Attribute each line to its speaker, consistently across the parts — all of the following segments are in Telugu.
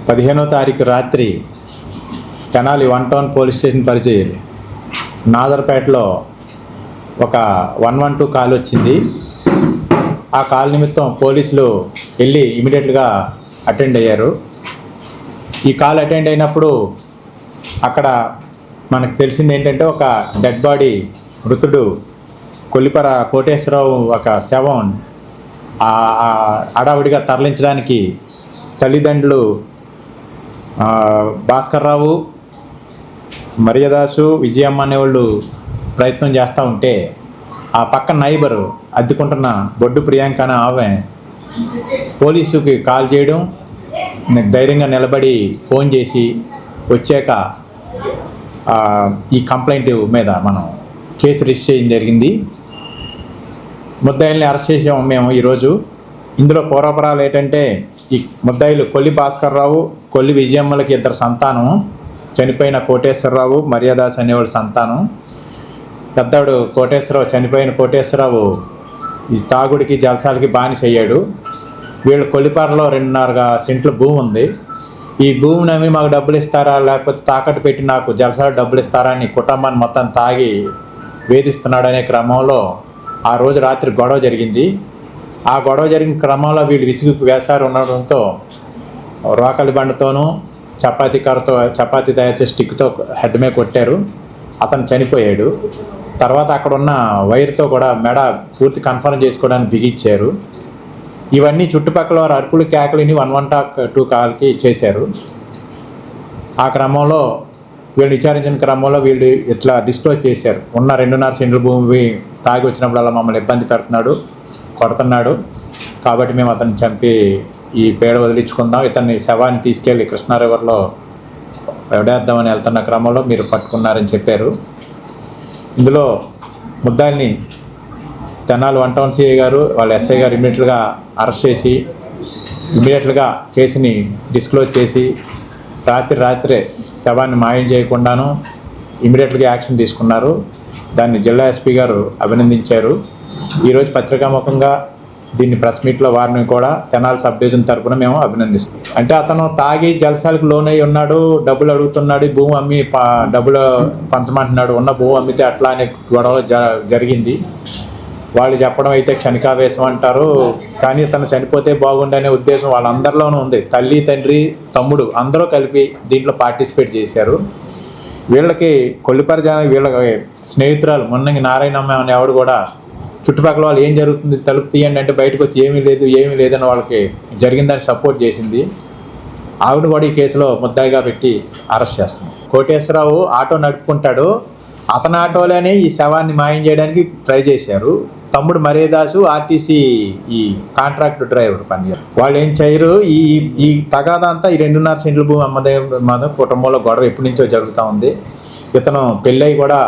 Speaker 1: 15వ తారీఖు రాత్రి తెనాలి 1 టౌన్ పోలీస్ స్టేషన్ పరిధి నాదర్పేటలో ఒక 112 కాల్ వచ్చింది. ఆ కాల్ నిమిత్తం పోలీసులు వెళ్ళి ఇమీడియట్గా అటెండ్ అయ్యారు. ఈ కాల్ అటెండ్ అయినప్పుడు అక్కడ మనకు తెలిసింది ఏంటంటే ఒక డెడ్ బాడీ, మృతుడు కొల్లిపర కోటేశ్వరరావు ఒక శవం హడావుడిగా తరలించడానికి తల్లిదండ్రులు భాస్కర్రావు, మర్యాదాసు, విజయమ్మ అనేవాళ్ళు ప్రయత్నం చేస్తూ ఉంటే ఆ పక్క నైబరు అద్దెకుంటున్న బొడ్డు ప్రియాంక అనే ఆమె పోలీసుకి కాల్ చేయడం, ధైర్యంగా నిలబడి ఫోన్ చేసి వచ్చాక ఈ కంప్లైంట్ మీద మనం కేసు రిజిస్టర్ చేయడం జరిగింది. ముద్దాయిల్ని అరెస్ట్ చేసాము మేము ఈరోజు. ఇందులో పూర్వపరాలు ఏంటంటే ఈ ముద్దాయిలు కొల్లి భాస్కర్రావు, కొల్లి విజయమ్మలకి 2 సంతానం, చనిపోయిన కోటేశ్వరరావు, మర్యాదాస్ అనేవాడు సంతానం. పెద్దవాడు కోటేశ్వరరావు, చనిపోయిన కోటేశ్వరరావు ఈ తాగుడికి జలసాలకి బానిస అయ్యాడు. వీళ్ళు కొల్లిపారలో 2.5 సెంట్ల భూమి ఉంది. ఈ భూమిని అమ్మి మాకు డబ్బులు ఇస్తారా, లేకపోతే తాకట్టు పెట్టి నాకు జలసాలు డబ్బులు ఇస్తారా అని కుటుంబాన్ని మొత్తం తాగి వేధిస్తున్నాడనే క్రమంలో ఆ రోజు రాత్రి గొడవ జరిగింది. ఆ గొడవ జరిగిన క్రమంలో వీళ్ళు విసిగి వేసారు ఉండడంతో రోకలి బండతోనూ చపాతీ కర్రతో చపాతీ తయారు చేసి స్టిక్తో హెడ్ మీద కొట్టారు. అతను చనిపోయాడు. తర్వాత అక్కడ ఉన్న వైర్తో కూడా మెడ పూర్తి కన్ఫర్మ్ చేసుకోవడానికి బిగించారు. ఇవన్నీ చుట్టుపక్కల వారు అరుపులు కేకలిని 112 కాల్కి చేశారు. ఆ క్రమంలో వీళ్ళు విచారించిన క్రమంలో వీళ్ళు ఇట్లా డిస్క్లోజ్ చేశారు. ఉన్న 2.5 సెంట్ల భూమి తాగి వచ్చినప్పుడల్లా మమ్మల్ని ఇబ్బంది పెడుతున్నాడు, కొడుతున్నాడు, కాబట్టి మేము అతన్ని చంపి ఈ పేడ వదిలించుకుందాం, ఇతన్ని శవాన్ని తీసుకెళ్ళి కృష్ణా రివర్లో వడేద్దామని వెళ్తున్న క్రమంలో మీరు పట్టుకున్నారని చెప్పారు. ఇందులో ముద్దాయిల్ని తెనాలి 1 టౌన్ సిఐ గారు, వాళ్ళ ఎస్ఐ గారు ఇమీడియట్గా అరెస్ట్ చేసి ఇమీడియట్గా కేసుని డిస్క్లోజ్ చేసి రాత్రే శవాన్ని మాయం చేయకుండాను ఇమీడియట్గా యాక్షన్ తీసుకున్నారు. దాన్ని జిల్లా ఎస్పీ గారు అభినందించారు. ఈరోజు పత్రికాముఖంగా దీన్ని ప్రెస్ మీట్లో వారిని కూడా తెనాలి సబ్ డివిజన్ తరఫున మేము అభినందిస్తాం. అంటే అతను తాగి జలసాలకు లోనై ఉన్నాడు, డబ్బులు అడుగుతున్నాడు, భూమి అమ్మి డబ్బులు పంచమంటున్నాడు, ఉన్న భూమి అమ్మితే అట్లా అనే గొడవ జరిగింది. వాళ్ళు చెప్పడం అయితే క్షణికావేశం అంటారు, కానీ తను చనిపోతే బాగుండనే ఉద్దేశం వాళ్ళందరిలోనూ ఉంది. తల్లి, తండ్రి, తమ్ముడు అందరూ కలిపి దీంట్లో పార్టిసిపేట్ చేశారు. వీళ్ళకి కొల్లిపర జనం, వీళ్ళకి స్నేహితురాలు మున్నంగి నారాయణమ్మ అనే ఆవిడ కూడా చుట్టుపక్కల వాళ్ళు ఏం జరుగుతుంది తలుపు తీయండి అంటే బయటకు వచ్చి ఏమీ లేదని వాళ్ళకి జరిగిందని సపోర్ట్ చేసింది. ఆవిడ కూడా ఈ కేసులో ముద్దాయిగా పెట్టి అరెస్ట్ చేస్తున్నాం. కోటేశ్వరరావు ఆటో నడుపుకుంటాడు, అతని ఆటోలోనే ఈ శవాన్ని మాయం చేయడానికి ట్రై చేశారు. తమ్ముడు మర్యాదాసు ఆర్టీసీ ఈ కాంట్రాక్ట్ డ్రైవర్ పనిచేస్తారు. వాళ్ళు ఏం చేయరు. ఈ తగాదా అంతా ఈ 2.5 సెంట్ల భూమి అమ్మదే కుటుంబంలో గొడవ ఎప్పటి నుంచో జరుగుతూ ఉంది. ఇతను పెళ్ళయి కూడా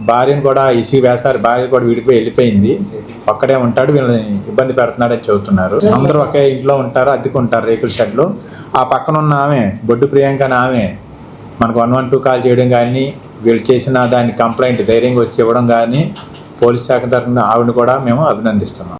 Speaker 1: భార్యను కూడా ఇసి వేశారు, భార్య కూడా విడిపోయి వెళ్ళిపోయింది, ఒక్కడే ఉంటాడు, వీళ్ళని ఇబ్బంది పెడుతున్నాడని చెబుతున్నారు. అందరూ ఒకే ఇంట్లో ఉంటారు, అద్దెకుంటారు రేకుల షెడ్లో. ఆ పక్కన ఉన్న ఆమె బొడ్డు ప్రియాంక అనే ఆమె మనకు 112 కాల్ చేయడం కానీ, వీళ్ళు చేసిన దాని కంప్లైంట్ ధైర్యంగా వచ్చి ఇవ్వడం కానీ పోలీస్ శాఖ తరఫున ఆవిడని కూడా మేము అభినందిస్తున్నాం.